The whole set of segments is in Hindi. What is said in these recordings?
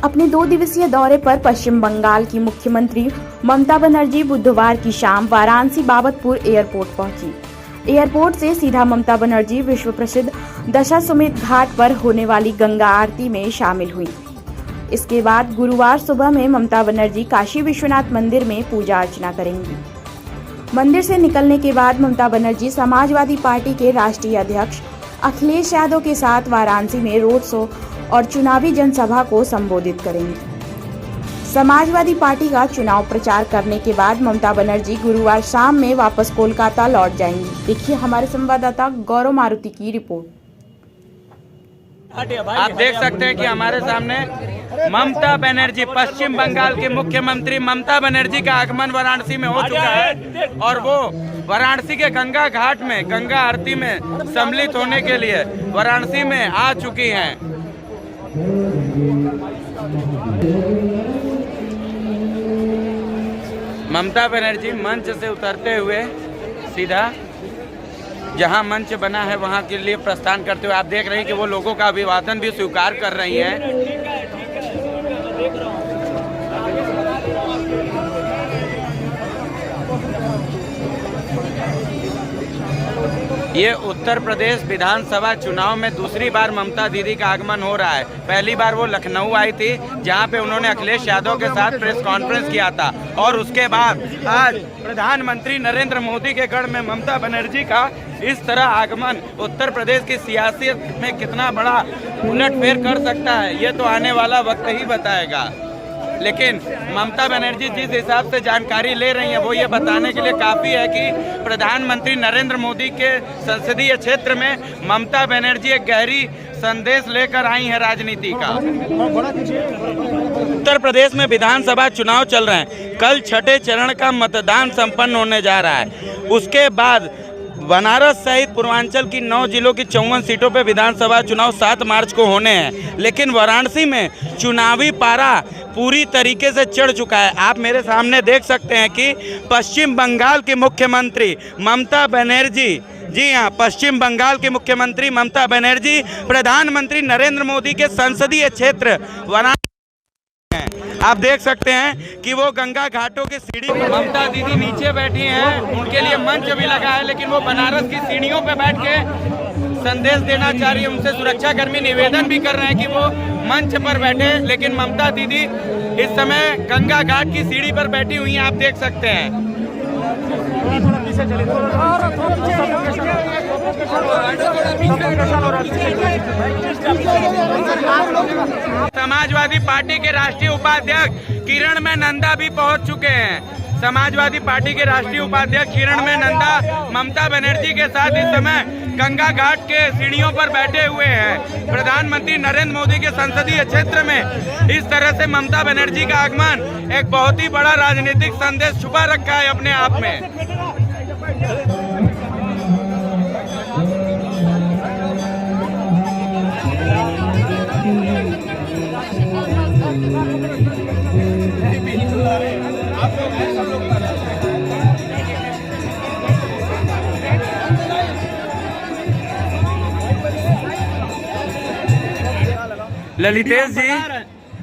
अपने 2 दिवसीय दौरे पर पश्चिम बंगाल की मुख्यमंत्री ममता बनर्जी बुधवार की शाम वाराणसी बाबतपुर एयरपोर्ट पहुंची। एयरपोर्ट से सीधा ममता बनर्जी विश्व प्रसिद्ध दशाश्वमेध घाट पर होने वाली गंगा आरती में शामिल हुई। इसके बाद गुरुवार सुबह में ममता बनर्जी काशी विश्वनाथ मंदिर में पूजा अर्चना करेंगी। मंदिर से निकलने के बाद ममता बनर्जी समाजवादी पार्टी के राष्ट्रीय अध्यक्ष अखिलेश यादव के साथ वाराणसी में रोड शो और चुनावी जनसभा को संबोधित करेंगी। समाजवादी पार्टी का चुनाव प्रचार करने के बाद ममता बनर्जी गुरुवार शाम में वापस कोलकाता लौट जाएंगी। देखिए हमारे संवाददाता गौरव मारुति की रिपोर्ट। आप देख सकते हैं कि हमारे सामने ममता बनर्जी, पश्चिम बंगाल के मुख्यमंत्री ममता बनर्जी का आगमन वाराणसी में हो चुका है और वो वाराणसी के गंगा घाट में गंगा आरती में सम्मिलित होने के लिए वाराणसी में आ चुकी हैं। ममता बनर्जी मंच से उतरते हुए सीधा जहां मंच बना है वहां के लिए प्रस्थान करते हुए आप देख रहे हैं कि वो लोगों का अभिवादन भी स्वीकार कर रही हैं। ये उत्तर प्रदेश विधानसभा चुनाव में दूसरी बार ममता दीदी का आगमन हो रहा है। पहली बार वो लखनऊ आई थी जहां पे उन्होंने अखिलेश यादव के साथ प्रेस कॉन्फ्रेंस किया था और उसके बाद आज प्रधानमंत्री नरेंद्र मोदी के गढ़ में ममता बनर्जी का इस तरह आगमन उत्तर प्रदेश की सियासत में कितना बड़ा उलटफेर कर सकता है ये तो आने वाला वक्त ही बताएगा। लेकिन ममता बनर्जी जिस हिसाब से जानकारी ले रही हैं वो ये बताने के लिए काफ़ी है कि प्रधानमंत्री नरेंद्र मोदी के संसदीय क्षेत्र में ममता बनर्जी एक गहरी संदेश लेकर आई है राजनीति का। उत्तर प्रदेश में विधानसभा चुनाव चल रहे हैं। कल छठे चरण का मतदान संपन्न होने जा रहा है। उसके बाद बनारस सहित पूर्वांचल की 9 जिलों की 54 सीटों पर विधानसभा चुनाव 7 मार्च को होने हैं। लेकिन वाराणसी में चुनावी पारा पूरी तरीके से चढ़ चुका है। आप मेरे सामने देख सकते हैं कि पश्चिम बंगाल की मुख्यमंत्री ममता बनर्जी, जी हाँ, पश्चिम बंगाल के मुख्यमंत्री ममता बनर्जी प्रधानमंत्री नरेंद्र मोदी के संसदीय क्षेत्र वाराणसी। आप देख सकते हैं कि वो गंगा घाटों की सीढ़ी पर ममता दीदी नीचे बैठी हैं। उनके लिए मंच भी लगा है लेकिन वो बनारस की सीढ़ियों पर बैठ के संदेश देना चाह रही है। उनसे सुरक्षाकर्मी निवेदन भी कर रहे हैं कि वो मंच पर बैठे, लेकिन ममता दीदी इस समय गंगा घाट की सीढ़ी पर बैठी हुई हैं। आप देख सकते हैं। समाजवादी पार्टी के राष्ट्रीय उपाध्यक्ष किरण में नंदा भी पहुंच चुके हैं। समाजवादी पार्टी के राष्ट्रीय उपाध्यक्ष किरण में नंदा ममता बनर्जी के साथ इस समय गंगा घाट के सीढ़ियों पर बैठे हुए हैं। प्रधानमंत्री नरेंद्र मोदी के संसदीय क्षेत्र में इस तरह से ममता बनर्जी का आगमन एक बहुत ही बड़ा राजनीतिक संदेश छुपा रखा है अपने आप में। ललितेश जी,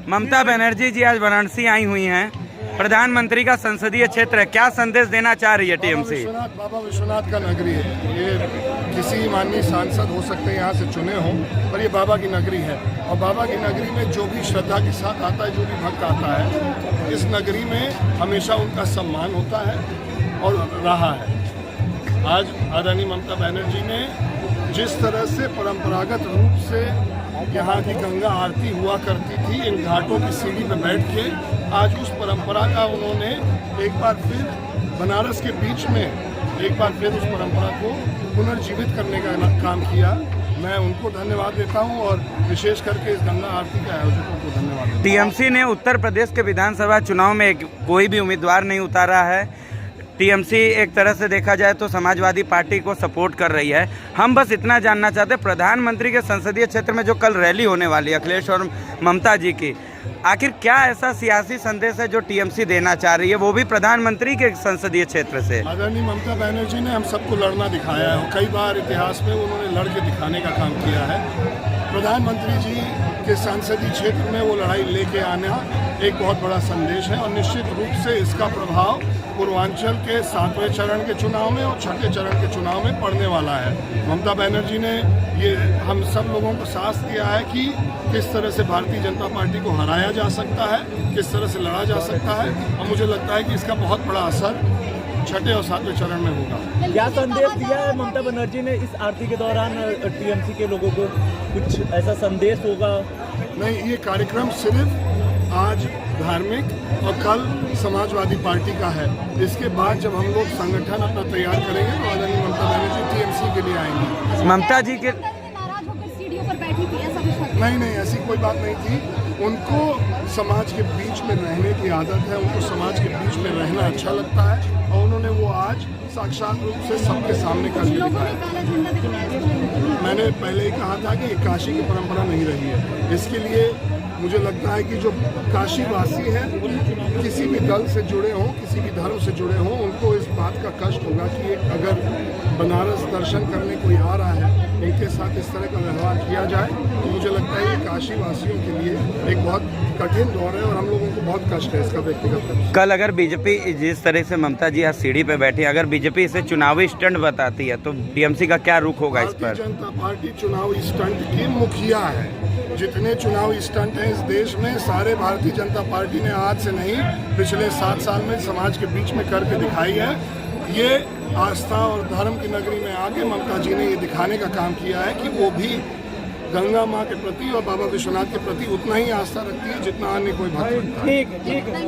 ममता बनर्जी जी आज वाराणसी आई हुई हैं। प्रधानमंत्री का संसदीय क्षेत्र है, क्या संदेश देना चाह रही है टीएमसी? बाबा विश्वनाथ का नगरी है। ये किसी माननीय सांसद हो सकते हैं यहाँ से चुने हों, पर ये बाबा की नगरी है और बाबा की नगरी में जो भी श्रद्धा के साथ आता है, जो भी भक्त आता है, इस नगरी में हमेशा उनका सम्मान होता है और रहा है। आज आदरणीय ममता बनर्जी ने जिस तरह से परंपरागत रूप से यहाँ की गंगा आरती हुआ करती थी, इन घाटों की सीढ़ी पर बैठ के आज उस परंपरा का उन्होंने एक बार फिर बनारस के बीच में एक बार फिर उस परंपरा को पुनर्जीवित करने का काम किया। मैं उनको धन्यवाद देता हूं और विशेष करके इस गंगा आरती के आयोजकों को धन्यवाद देता हूं। टीएमसी ने उत्तर प्रदेश के विधानसभा चुनाव में कोई भी उम्मीदवार नहीं उतारा है। टीएमसी एक तरह से देखा जाए तो समाजवादी पार्टी को सपोर्ट कर रही है। हम बस इतना जानना चाहते हैं, प्रधानमंत्री के संसदीय क्षेत्र में जो कल रैली होने वाली है अखिलेश और ममता जी की, आखिर क्या ऐसा सियासी संदेश है जो टीएमसी देना चाह रही है, वो भी प्रधानमंत्री के संसदीय क्षेत्र से? आदरणीय ममता बनर्जी ने हम सबको लड़ना दिखाया है और कई बार इतिहास में उन्होंने लड़ के दिखाने का काम किया है। प्रधानमंत्री जी के संसदीय क्षेत्र में वो लड़ाई लेके आना एक बहुत बड़ा संदेश है और निश्चित रूप से इसका प्रभाव पूर्वांचल के 7वें चरण के चुनाव में और 6ठे चरण के चुनाव में पड़ने वाला है। ममता बनर्जी ने ये हम सब लोगों को साहस दिया है कि किस तरह से भारतीय जनता पार्टी को हराया जा सकता है, किस तरह से लड़ा जा सकता है और मुझे लगता है कि इसका बहुत बड़ा असर 6ठे और 7वें चरण में होगा। क्या संदेश दिया है ममता बनर्जी ने इस आरती के दौरान टीएमसी के लोगों को? कुछ ऐसा संदेश होगा? नहीं, ये कार्यक्रम सिर्फ आज धार्मिक और कल समाजवादी पार्टी का है। इसके बाद जब हम लोग संगठन अपना तैयार करेंगे तो आदरणीय ममता बनर्जी टीएमसी के लिए आएंगी। ममता जी के नाराज होकर सीढ़ियों पर बैठी थी, ऐसा कुछ? नहीं, ऐसी कोई बात नहीं थी। उनको समाज के बीच में रहने की आदत है, उनको समाज के बीच में रहना अच्छा लगता है और उन्होंने वो आज साक्षात रूप से सबके सामने करके दिखाया। मैंने पहले ही कहा था कि ये काशी की परंपरा नहीं रही है। इसके लिए मुझे लगता है कि जो काशीवासी हैं, किसी भी दल से जुड़े हों, किसी भी धर्म से जुड़े हों, उनको इस बात का कष्ट होगा कि अगर बनारस दर्शन करने कोई आ रहा है, इनके साथ इस तरह का व्यवहार किया जाए, तो मुझे लगता है ये काशीवासियों के लिए एक बहुत कठिन दौर है और हम लोगों को बहुत कष्ट है इसका व्यक्तिगत। कल अगर बीजेपी जिस तरह से ममता जी आज सीढ़ी पे बैठी, अगर बीजेपी इसे चुनावी स्टंट बताती है तो टीएमसी का क्या रुख होगा इस पर? भारतीय जनता पार्टी चुनावी स्टंट की मुखिया है। जितने चुनावी स्टंट हैं इस देश में, सारे भारतीय जनता पार्टी ने आज से नहीं पिछले 7 साल में समाज के बीच में करके दिखाई है। ये आस्था और धर्म की नगरी में आगे ममता जी ने ये दिखाने का काम किया है कि वो भी गंगा माँ के प्रति और बाबा विश्वनाथ के प्रति उतना ही आस्था रखती है जितना अन्य कोई भक्त रखता है। ठीक है।